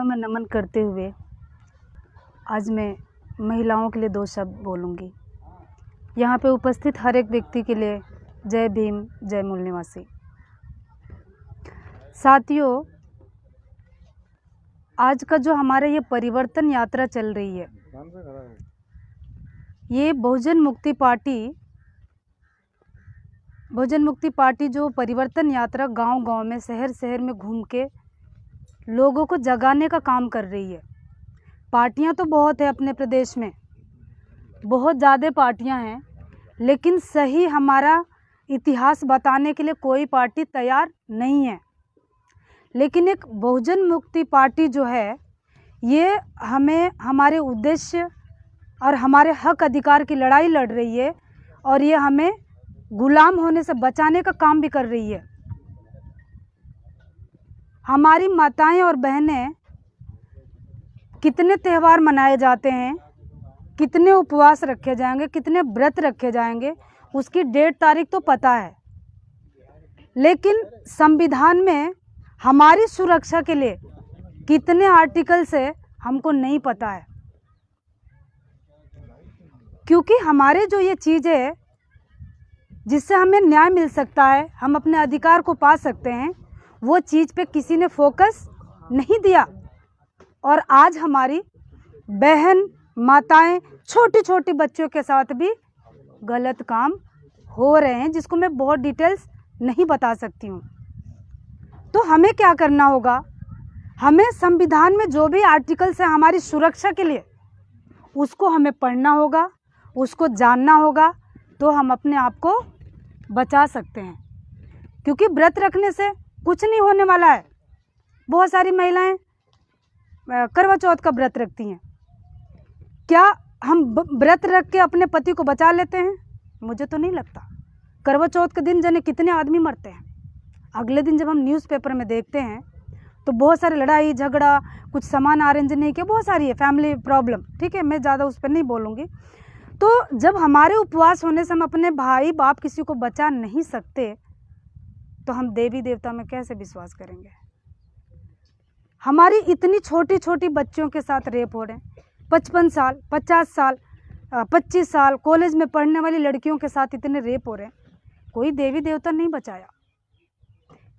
में नमन करते हुए आज मैं महिलाओं के लिए 2 शब्द बोलूँगी। यहाँ पे उपस्थित हर एक व्यक्ति के लिए जय भीम, जय मूल निवासी। साथियों, आज का जो हमारा ये परिवर्तन यात्रा चल रही है, ये बहुजन मुक्ति पार्टी जो परिवर्तन यात्रा गांव-गांव में, शहर-शहर में घूम के लोगों को जगाने का काम कर रही है। पार्टियां तो बहुत है अपने प्रदेश में, बहुत ज़्यादा पार्टियां हैं, लेकिन सही हमारा इतिहास बताने के लिए कोई पार्टी तैयार नहीं है। लेकिन एक बहुजन मुक्ति पार्टी जो है, ये हमें हमारे उद्देश्य और हमारे हक अधिकार की लड़ाई लड़ रही है और ये हमें गुलाम होने से बचाने का काम भी कर रही है। हमारी माताएं और बहनें, कितने त्यौहार मनाए जाते हैं, कितने उपवास रखे जाएंगे, कितने व्रत रखे जाएंगे, उसकी डेट तारीख तो पता है, लेकिन संविधान में हमारी सुरक्षा के लिए कितने आर्टिकल्स है हमको नहीं पता है। क्योंकि हमारे जो ये चीज़ है जिससे हमें न्याय मिल सकता है, हम अपने अधिकार को पा सकते हैं, वो चीज़ पे किसी ने फोकस नहीं दिया। और आज हमारी बहन माताएं छोटी छोटी बच्चों के साथ भी गलत काम हो रहे हैं, जिसको मैं बहुत डिटेल्स नहीं बता सकती हूँ। तो हमें क्या करना होगा, हमें संविधान में जो भी आर्टिकल्स है हमारी सुरक्षा के लिए, उसको हमें पढ़ना होगा, उसको जानना होगा, तो हम अपने आप को बचा सकते हैं। क्योंकि व्रत रखने से कुछ नहीं होने वाला है। बहुत सारी महिलाएं करवा चौथ का व्रत रखती हैं। क्या हम व्रत रख के अपने पति को बचा लेते हैं? मुझे तो नहीं लगता। करवा चौथ के दिन जाने कितने आदमी मरते हैं। अगले दिन जब हम न्यूज़पेपर में देखते हैं तो बहुत सारी लड़ाई झगड़ा, कुछ सामान अरेंज नहीं किया, बहुत सारी है फैमिली प्रॉब्लम। ठीक है, मैं ज़्यादा उस पर नहीं बोलूँगी। तो जब हमारे उपवास होने से हम अपने भाई बाप किसी को बचा नहीं सकते, तो हम देवी देवता में कैसे विश्वास करेंगे? हमारी इतनी छोटी छोटी बच्चियों के साथ रेप हो रहे हैं, 55 साल, 50 साल, 25 साल कॉलेज में पढ़ने वाली लड़कियों के साथ इतने रेप हो रहे हैं। कोई देवी देवता नहीं बचाया।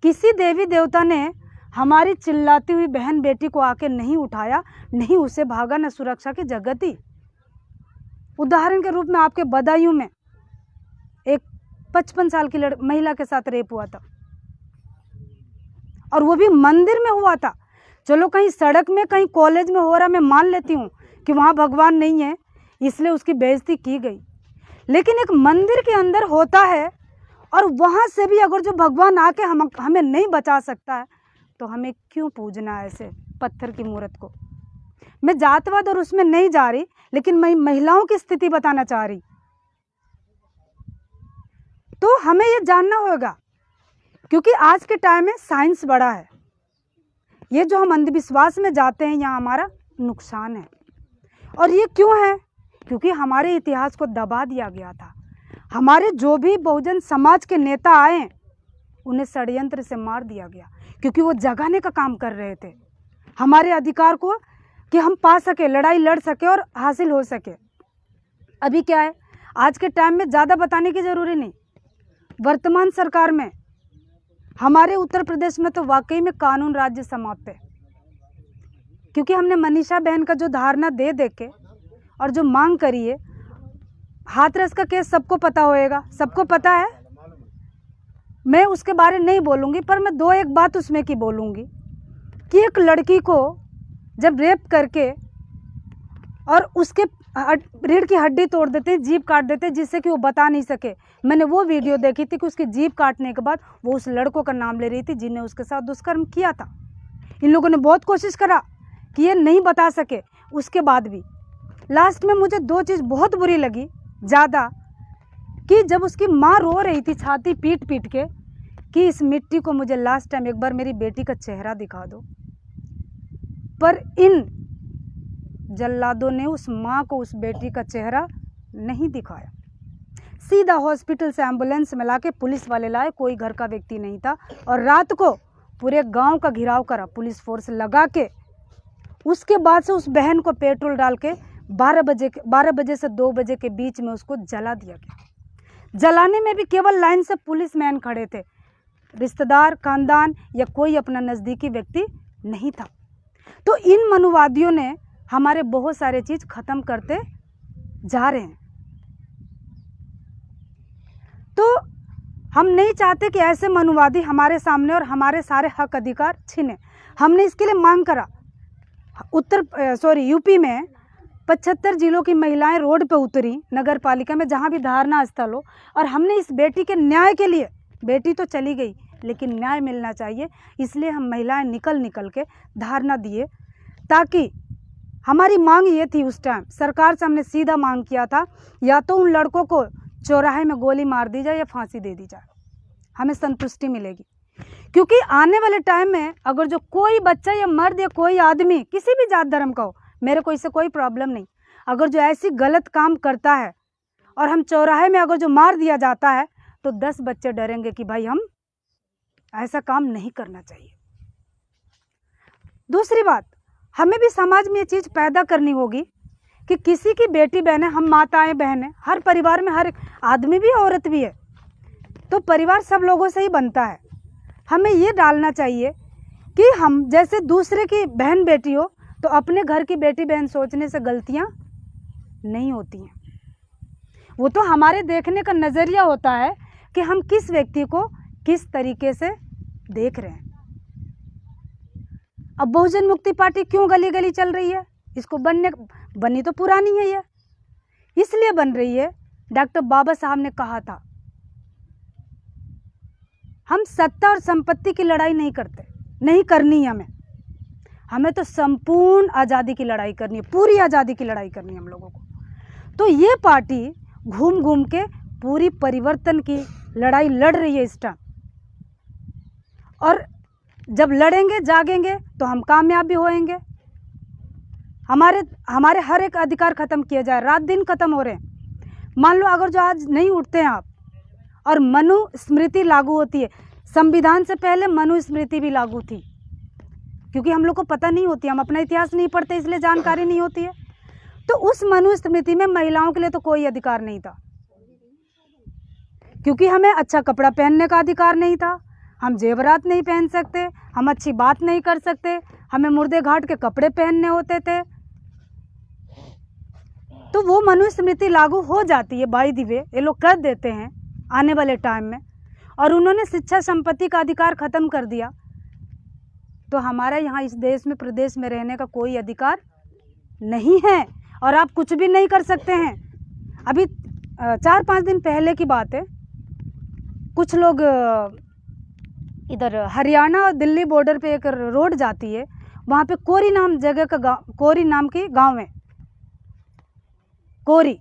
किसी देवी देवता ने हमारी चिल्लाती हुई बहन बेटी को आके नहीं उठाया, नहीं उसे भागा, न सुरक्षा की जगह दी। उदाहरण के रूप में आपके बदायूं में एक 55 साल की महिला के साथ रेप हुआ था, और वो भी मंदिर में हुआ था। चलो कहीं सड़क में, कहीं कॉलेज में हो रहा, मैं मान लेती हूँ कि वहाँ भगवान नहीं है इसलिए उसकी बेइज्जती की गई, लेकिन एक मंदिर के अंदर होता है और वहाँ से भी अगर जो भगवान आके हमें नहीं बचा सकता है, तो हमें क्यों पूजना है ऐसे पत्थर की मूर्त को? मैं जातवाद और उसमें नहीं जा रही, लेकिन मैं महिलाओं की स्थिति बताना चाह रही। तो हमें ये जानना होगा, क्योंकि आज के टाइम में साइंस बड़ा है। ये जो हम अंधविश्वास में जाते हैं, यहाँ हमारा नुकसान है। और ये क्यों है? क्योंकि हमारे इतिहास को दबा दिया गया था। हमारे जो भी बहुजन समाज के नेता आए, उन्हें षड्यंत्र से मार दिया गया, क्योंकि वो जगाने का काम कर रहे थे हमारे अधिकार को, कि हम पा सके, लड़ाई लड़ सके और हासिल हो सके। अभी क्या है, आज के टाइम में ज़्यादा बताने की ज़रूरी नहीं। वर्तमान सरकार में हमारे उत्तर प्रदेश में तो वाकई में कानून राज्य समाप्त है, क्योंकि हमने मनीषा बहन का जो धारणा दे के और जो मांग करी है, हाथरस का केस सबको पता होएगा, सबको पता है। मैं उसके बारे नहीं बोलूँगी, पर मैं 2-1 बात उसमें की बोलूँगी कि एक लड़की को जब रेप करके और उसके रीढ़ की हड्डी तोड़ देते हैं, जीभ काट देते हैं, जिससे कि वो बता नहीं सके। मैंने वो वीडियो देखी थी कि उसकी जीभ काटने के बाद वो उस लड़कों का नाम ले रही थी जिन्हें उसके साथ दुष्कर्म किया था। इन लोगों ने बहुत कोशिश करा कि ये नहीं बता सके। उसके बाद भी लास्ट में मुझे 2 चीज़ बहुत बुरी लगी ज़्यादा, कि जब उसकी माँ रो रही थी छाती पीट पीट के कि इस मिट्टी को मुझे लास्ट टाइम एक बार मेरी बेटी का चेहरा दिखा दो, पर इन जल्लादों ने उस माँ को उस बेटी का चेहरा नहीं दिखाया। सीधा हॉस्पिटल से एम्बुलेंस में लाके पुलिस वाले लाए, कोई घर का व्यक्ति नहीं था, और रात को पूरे गांव का घेराव करा पुलिस फोर्स लगा के उसके बाद से उस बहन को पेट्रोल डाल के 12 बजे से 2 बजे के बीच में उसको जला दिया गया। जलाने में भी केवल लाइन से पुलिसमैन खड़े थे, रिश्तेदार, खानदान या कोई अपना नज़दीकी व्यक्ति नहीं था। तो इन मनुवादियों ने हमारे बहुत सारे चीज़ ख़त्म करते जा रहे हैं। तो हम नहीं चाहते कि ऐसे मनुवादी हमारे सामने और हमारे सारे हक अधिकार छीने। हमने इसके लिए मांग करा। यूपी में 75 जिलों की महिलाएं रोड पे उतरी, नगर पालिका में जहाँ भी धारणा स्थल हो, और हमने इस बेटी के न्याय के लिए, बेटी तो चली गई लेकिन न्याय मिलना चाहिए, इसलिए हम महिलाएं निकल के धारणा दिए, ताकि हमारी मांग ये थी। उस टाइम सरकार से हमने सीधा मांग किया था, या तो उन लड़कों को चौराहे में गोली मार दी जाए या फांसी दे दी जाए, हमें संतुष्टि मिलेगी। क्योंकि आने वाले टाइम में अगर जो कोई बच्चा या मर्द या कोई आदमी किसी भी जात धर्म का हो, मेरे को इससे कोई प्रॉब्लम नहीं, अगर जो ऐसी गलत काम करता है और हम चौराहे में अगर जो मार दिया जाता है, तो 10 बच्चे डरेंगे कि भाई हम ऐसा काम नहीं करना चाहिए। दूसरी बात, हमें भी समाज में ये चीज़ पैदा करनी होगी कि किसी की बेटी बहनें, हम माताएं बहनें, हर परिवार में हर आदमी भी औरत भी है, तो परिवार सब लोगों से ही बनता है। हमें ये डालना चाहिए कि हम जैसे दूसरे की बहन बेटी हो, तो अपने घर की बेटी बहन सोचने से गलतियाँ नहीं होती हैं। वो तो हमारे देखने का नज़रिया होता है कि हम किस व्यक्ति को किस तरीके से देख रहे हैं। अब बहुजन मुक्ति पार्टी क्यों गली गली चल रही है? इसको बनी तो पुरानी है ये, इसलिए बन रही है। डॉक्टर बाबा साहब ने कहा था, हम सत्ता और संपत्ति की लड़ाई नहीं करते, नहीं करनी है हमें तो संपूर्ण आज़ादी की लड़ाई करनी है, पूरी आज़ादी की लड़ाई करनी है हम लोगों को। तो ये पार्टी घूम घूम के पूरी परिवर्तन की लड़ाई लड़ रही है इस टाइम, और जब लड़ेंगे जागेंगे तो हम कामयाब भी होएंगे। हमारे हर एक अधिकार ख़त्म किए जाए, रात दिन ख़त्म हो रहे हैं। मान लो अगर जो आज नहीं उठते हैं आप, और मनुस्मृति लागू होती है, संविधान से पहले मनुस्मृति भी लागू थी, क्योंकि हम लोग को पता नहीं होती, हम अपना इतिहास नहीं पढ़ते, इसलिए जानकारी नहीं होती है। तो उस मनुस्मृति में महिलाओं के लिए तो कोई अधिकार नहीं था, क्योंकि हमें अच्छा कपड़ा पहनने का अधिकार नहीं था, हम जेवरात नहीं पहन सकते, हम अच्छी बात नहीं कर सकते, हमें मुर्दे घाट के कपड़े पहनने होते थे। तो वो मनुस्मृति लागू हो जाती है बाय द वे, ये लोग कर देते हैं आने वाले टाइम में, और उन्होंने शिक्षा संपत्ति का अधिकार ख़त्म कर दिया। तो हमारा यहाँ इस देश में, प्रदेश में रहने का कोई अधिकार नहीं है, और आप कुछ भी नहीं कर सकते हैं। अभी 4-5 दिन पहले की बात है, कुछ लोग इधर हरियाणा और दिल्ली बॉर्डर पे एक रोड जाती है, वहाँ पे कोरी नाम जगह का गाँव, कोरी नाम की गांव है, कोरी,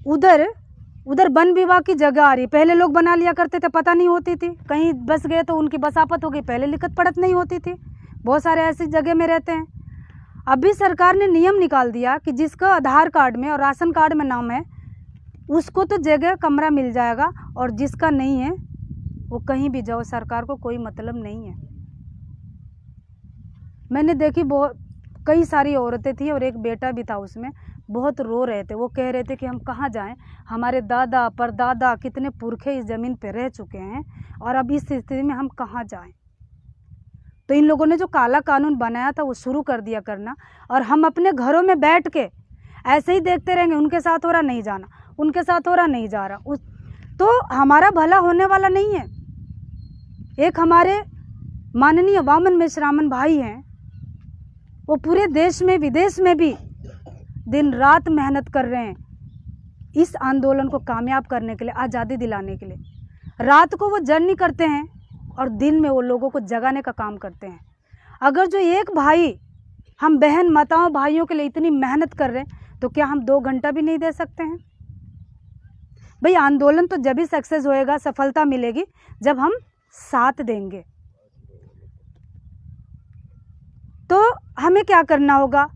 उधर वन विभाग की जगह आ रही है। पहले लोग बना लिया करते थे, पता नहीं होती थी, कहीं बस गए तो उनकी बसापत हो गई, पहले लिखत पढ़त नहीं होती थी। बहुत सारे ऐसी जगह में रहते हैं। अभी सरकार ने नियम निकाल दिया कि जिसका आधार कार्ड में और राशन कार्ड में नाम है, उसको तो जगह कमरा मिल जाएगा, और जिसका नहीं है वो कहीं भी जाओ, सरकार को कोई मतलब नहीं है। मैंने देखी, बहुत कई सारी औरतें थी और एक बेटा भी था, उसमें बहुत रो रहे थे। वो कह रहे थे कि हम कहाँ जाएं, हमारे दादा परदादा कितने पुरखे इस ज़मीन पे रह चुके हैं, और अब इस स्थिति में हम कहाँ जाएं। तो इन लोगों ने जो काला कानून बनाया था वो शुरू कर दिया करना, और हम अपने घरों में बैठ के ऐसे ही देखते रहेंगे, उनके साथ हो रहा नहीं जाना, उनके साथ हो रहा नहीं जा रहा, तो हमारा भला होने वाला नहीं है। एक हमारे माननीय वामन मेश्रामन भाई हैं, वो पूरे देश में विदेश में भी दिन रात मेहनत कर रहे हैं इस आंदोलन को कामयाब करने के लिए, आज़ादी दिलाने के लिए। रात को वो जर्नी करते हैं और दिन में वो लोगों को जगाने का काम करते हैं। अगर जो एक भाई, हम बहन माताओं भाइयों के लिए इतनी मेहनत कर रहे हैं, तो क्या हम 2 घंटा भी नहीं दे सकते हैं? भाई आंदोलन तो जब ही सक्सेस होएगा, सफलता मिलेगी, जब हम साथ देंगे। तो हमें क्या करना होगा,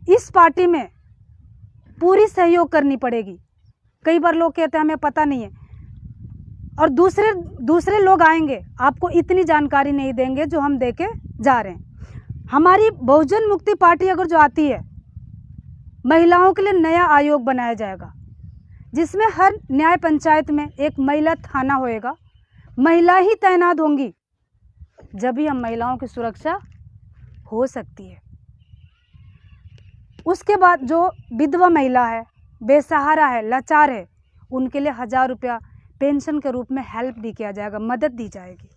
इस पार्टी में पूरी सहयोग करनी पड़ेगी। कई बार लोग कहते हैं हमें पता नहीं है, और दूसरे लोग आएंगे, आपको इतनी जानकारी नहीं देंगे जो हम देके जा रहे हैं। हमारी बहुजन मुक्ति पार्टी अगर जो आती है, महिलाओं के लिए नया आयोग बनाया जाएगा जिसमें हर न्याय पंचायत में एक महिला थाना होएगा, महिला ही तैनात होंगी, जब ही हम महिलाओं की सुरक्षा हो सकती है। उसके बाद जो विधवा महिला है, बेसहारा है, लाचार है, उनके लिए 1000 रुपया पेंशन के रूप में हेल्प भी किया जाएगा, मदद दी जाएगी।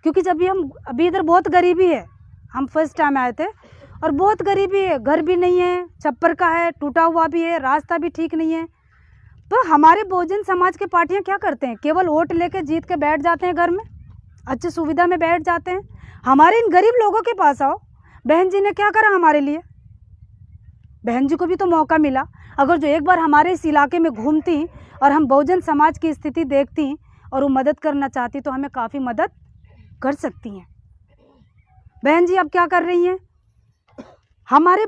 क्योंकि जब भी हम अभी इधर बहुत गरीबी है, हम फर्स्ट टाइम आए थे और बहुत गरीबी है, घर भी नहीं है, छप्पर का है, टूटा हुआ भी है, रास्ता भी ठीक नहीं है। तो हमारे बहुजन समाज के पार्टियां क्या करते हैं, केवल वोट लेके जीत के बैठ जाते हैं, घर में अच्छी सुविधा में बैठ जाते हैं। हमारे इन गरीब लोगों के पास आओ, बहन जी ने क्या करा हमारे लिए, बहन जी को भी तो मौका मिला। अगर जो एक बार हमारे इस इलाके में घूमती और हम बहुजन समाज की स्थिति देखती और वो मदद करना चाहती तो हमें काफ़ी मदद कर सकती हैं। बहन जी अब क्या कर रही हैं, हमारी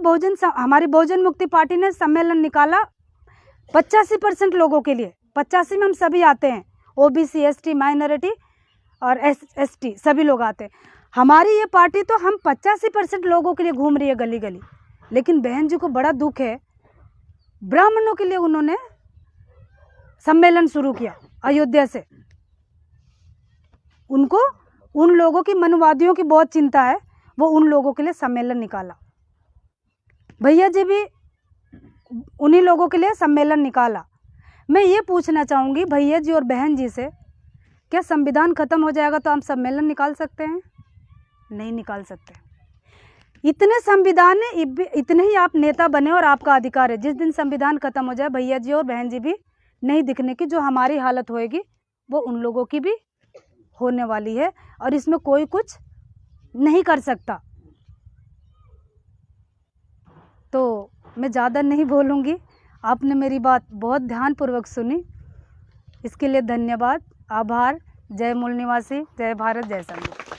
बहुजन मुक्ति पार्टी ने सम्मेलन निकाला 85% लोगों के लिए। 85 में हम सभी आते हैं, ओबीसी, एसटी, माइनॉरिटी और एसटी सभी लोग आते हैं। हमारी ये पार्टी तो हम 85% लोगों के लिए घूम रही है गली गली। लेकिन बहन जी को बड़ा दुख है, ब्राह्मणों के लिए उन्होंने सम्मेलन शुरू किया अयोध्या से। उनको उन लोगों की, मनुवादियों की बहुत चिंता है, वो उन लोगों के लिए सम्मेलन निकाला। भैया जी भी उन्हीं लोगों के लिए सम्मेलन निकाला। मैं ये पूछना चाहूँगी भैया जी और बहन जी से, क्या संविधान खत्म हो जाएगा तो हम सम्मेलन निकाल सकते हैं? नहीं निकाल सकते। इतने संविधान है, इतने ही आप नेता बने और आपका अधिकार है। जिस दिन संविधान खत्म हो जाए, भैया जी और बहन जी भी नहीं दिखने की, जो हमारी हालत होएगी वो उन लोगों की भी होने वाली है और इसमें कोई कुछ नहीं कर सकता। तो मैं ज़्यादा नहीं बोलूँगी, आपने मेरी बात बहुत ध्यानपूर्वक सुनी, इसके लिए धन्यवाद, आभार। जय मूल निवासी, जय भारत, जय संविधान।